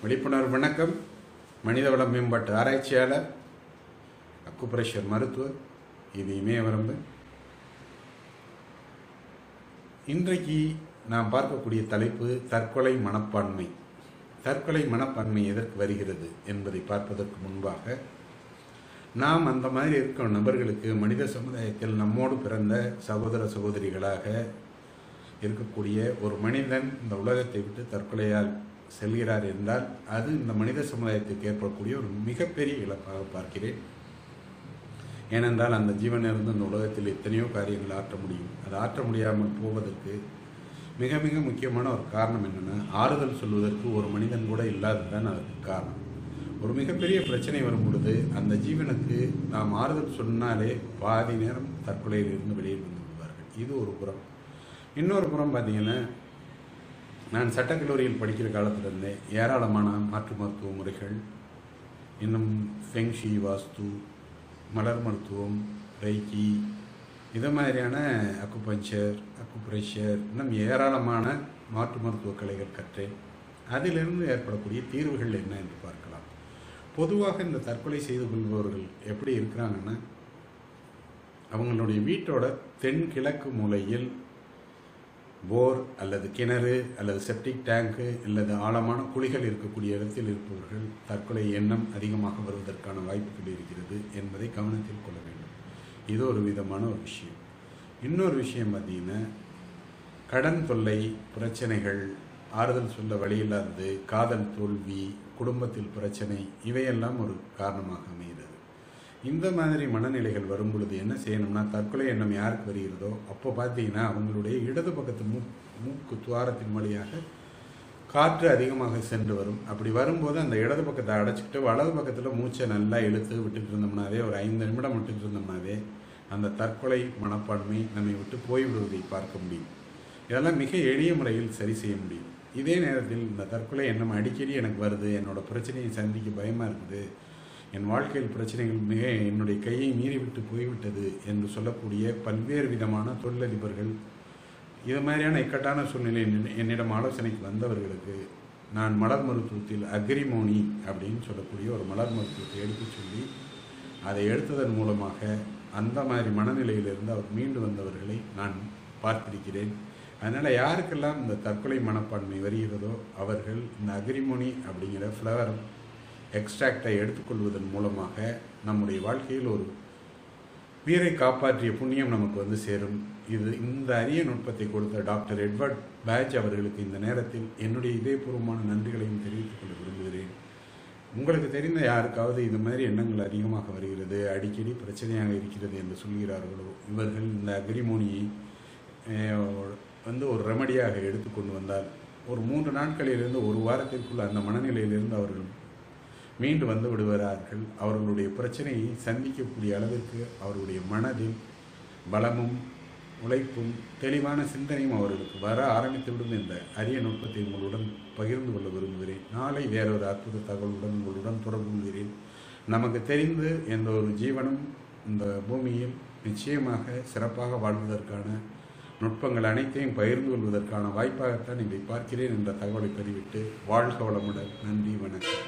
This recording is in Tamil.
விழிப்புணர்வு வணக்கம். மனிதவள மேம்பாட்டு ஆராய்ச்சியாளர், அக்குப்ரெஷர் மருத்துவர். இது இமயவரம்பு. இன்றைக்கு நாம் பார்க்கக்கூடிய தலைப்பு தற்கொலை மனப்பான்மை. தற்கொலை மனப்பான்மை எதற்கு வருகிறது என்பதை பார்ப்பதற்கு முன்பாக, நாம் அந்த மாதிரி இருக்கிற நபர்களுக்கு மனித சமுதாயத்தில் நம்மோடு பிறந்த சகோதர சகோதரிகளாக இருக்கக்கூடிய ஒரு மனிதன் இந்த உலகத்தை விட்டு தற்கொலையால் செல்கிறார் என்றால் அது இந்த மனித சமுதாயத்துக்கு ஏற்படக்கூடிய ஒரு மிகப்பெரிய இழப்பாக பார்க்கிறேன். ஏனென்றால் அந்த ஜீவனிலிருந்து இந்த உலகத்தில் எத்தனையோ காரியங்கள் ஆற்ற முடியும். அது ஆற்ற முடியாமல் போவதற்கு மிக மிக முக்கியமான ஒரு காரணம் என்னென்னா, ஆறுதல் சொல்வதற்கு ஒரு மனிதன் கூட இல்லாததுதான் அதற்கு காரணம். ஒரு மிகப்பெரிய பிரச்சனை வரும் பொழுது அந்த ஜீவனுக்கு நாம் ஆறுதல் சொன்னாலே பாதி நேரம் தற்கொலையில் இருந்து வெளியே வந்து விடுவார்கள். இது ஒரு புறம். இன்னொரு புறம் பார்த்தீங்கன்னா, நான் சட்டக்கல்லூரியில் படிக்கிற காலத்திலிருந்தே ஏராளமான மாற்று மருத்துவ முறைகள், இன்னும் ஃபெங்ஷி, வாஸ்து, மலர் மருத்துவம், ரைக்கி, இது மாதிரியான அக்குபஞ்சர், அக்குப்ரெஷர், இன்னும் ஏராளமான மாற்று மருத்துவ கலைகள் கற்றேன். அதிலிருந்து ஏற்படக்கூடிய தீர்வுகள் என்ன என்று பார்க்கலாம். பொதுவாக இந்த தற்கொலை செய்து கொள்பவர்கள் எப்படி இருக்கிறாங்கன்னா, அவங்களுடைய வீட்டோட தென்கிழக்கு மூலையில் போர் அல்லது கிணறு அல்லது செப்டிக் டேங்கு அல்லது ஆழமான குழிகள் இருக்கக்கூடிய இடத்தில் இருப்பவர்கள் தற்கொலை எண்ணம் அதிகமாக வருவதற்கான வாய்ப்புகள் இருக்கிறது என்பதை கவனத்தில் கொள்ள வேண்டும். இது ஒரு விதமான ஒரு விஷயம். இன்னொரு விஷயம் பார்த்தீங்கன்னா, கடன் தொல்லை, பிரச்சனைகள், ஆறுதல் சொல்ல வழியில்லாதது, காதல் தோல்வி, குடும்பத்தில் பிரச்சனை, இவையெல்லாம் ஒரு காரணமாக அமைகிறது. இந்த மாதிரி மனநிலைகள் வரும் பொழுது என்ன செய்யணும்னா, தற்கொலை எண்ணம் யாருக்கு வருகிறதோ அப்போ பார்த்தீங்கன்னா அவங்களுடைய இடது பக்கத்து மூக்கு துவாரத்தின் வழியாக காற்று அதிகமாக சென்று வரும். அப்படி வரும்போது அந்த இடது பக்கத்தை அடைச்சிக்கிட்டு வலது பக்கத்தில் மூச்சை நல்லா இழுத்து விட்டுட்டு இருந்தோம்னாவே, ஒரு 5 நிமிடம் விட்டுட்டு இருந்தோம்னாவே அந்த தற்கொலை மனப்பான்மை நம்மை விட்டு போய்விடுவதை பார்க்க முடியும். இதெல்லாம் மிக எளிய முறையில் சரி செய்ய முடியும். இதே நேரத்தில் இந்த தற்கொலை எண்ணம் அடிக்கடி எனக்கு வருது, என்னோட பிரச்சனையை சந்திக்க பயமாக இருக்குது, என் வாழ்க்கையில் பிரச்சனைகள் என்னுடைய கையை மீறிவிட்டு போய்விட்டது என்று சொல்லக்கூடிய பல்வேறு விதமான தொழிலதிபர்கள், இது மாதிரியான இக்கட்டான சூழ்நிலை என்னிடம் ஆலோசனைக்கு வந்தவர்களுக்கு நான் மலர் மருத்துவத்தில் அக்ரிமோனி அப்படின்னு சொல்லக்கூடிய ஒரு மலர் மருத்துவத்தை எடுத்து சொல்லி அதை எடுத்ததன் மூலமாக அந்த மாதிரி மனநிலையிலிருந்து அவர் மீண்டு வந்தவர்களை நான் பார்த்திருக்கிறேன். அதனால் யாருக்கெல்லாம் இந்த தற்கொலை மனப்பான்மை வருகிறதோ அவர்கள் இந்த அக்ரிமோனி அப்படிங்கிற ஃப்ளவர் எக்ஸ்ட்ராக்டை எடுத்துக்கொள்வதன் மூலமாக நம்முடைய வாழ்க்கையில் ஒரு உயிரை காப்பாற்றிய புண்ணியம் நமக்கு வந்து சேரும். இந்த அரிய நுட்பத்தை கொடுத்த டாக்டர் எட்வர்ட் பேட்ச் அவர்களுக்கு இந்த நேரத்தில் என்னுடைய இதயபூர்வமான நன்றிகளையும் தெரிவித்துக் கொள்ள விரும்புகிறேன். உங்களுக்கு தெரிந்த யாருக்காவது இது மாதிரி எண்ணங்கள் அதிகமாக வருகிறது, அடிக்கடி பிரச்சனையாக இருக்கிறது என்று சொல்கிறார்களோ, இவர்கள் இந்த அக்ரிமோனியை வந்து ஒரு ரெமடியாக எடுத்துக்கொண்டு வந்தால் ஒரு 3 நாட்களிலிருந்து ஒரு வாரத்திற்குள் அந்த மனநிலையிலிருந்து அவர்கள் மீண்டு வந்து விடுவார்கள். அவர்களுடைய பிரச்சனையை சந்திக்கக்கூடிய அளவிற்கு அவர்களுடைய மனதில் பலமும் உழைப்பும் தெளிவான சிந்தனையும் அவர்களுக்கு வர ஆரம்பித்துவிடும். இந்த அரிய நுட்பத்தை உங்களுடன் பகிர்ந்து கொள்ள விரும்புகிறேன். நாளை வேறொரு அற்புத தகவலுடன் உங்களுடன் தொடர்பு கொள்கிறேன். நமக்கு தெரிந்து எந்த ஒரு ஜீவனும் இந்த பூமியில் நிச்சயமாக சிறப்பாக வாழ்வதற்கான நுட்பங்கள் அனைத்தையும் பகிர்ந்து கொள்வதற்கான வாய்ப்பாகத்தான் இதை பார்க்கிறேன் என்ற தகவலை பதிவிட்டு வாழ்க வளமுடன். நன்றி, வணக்கம்.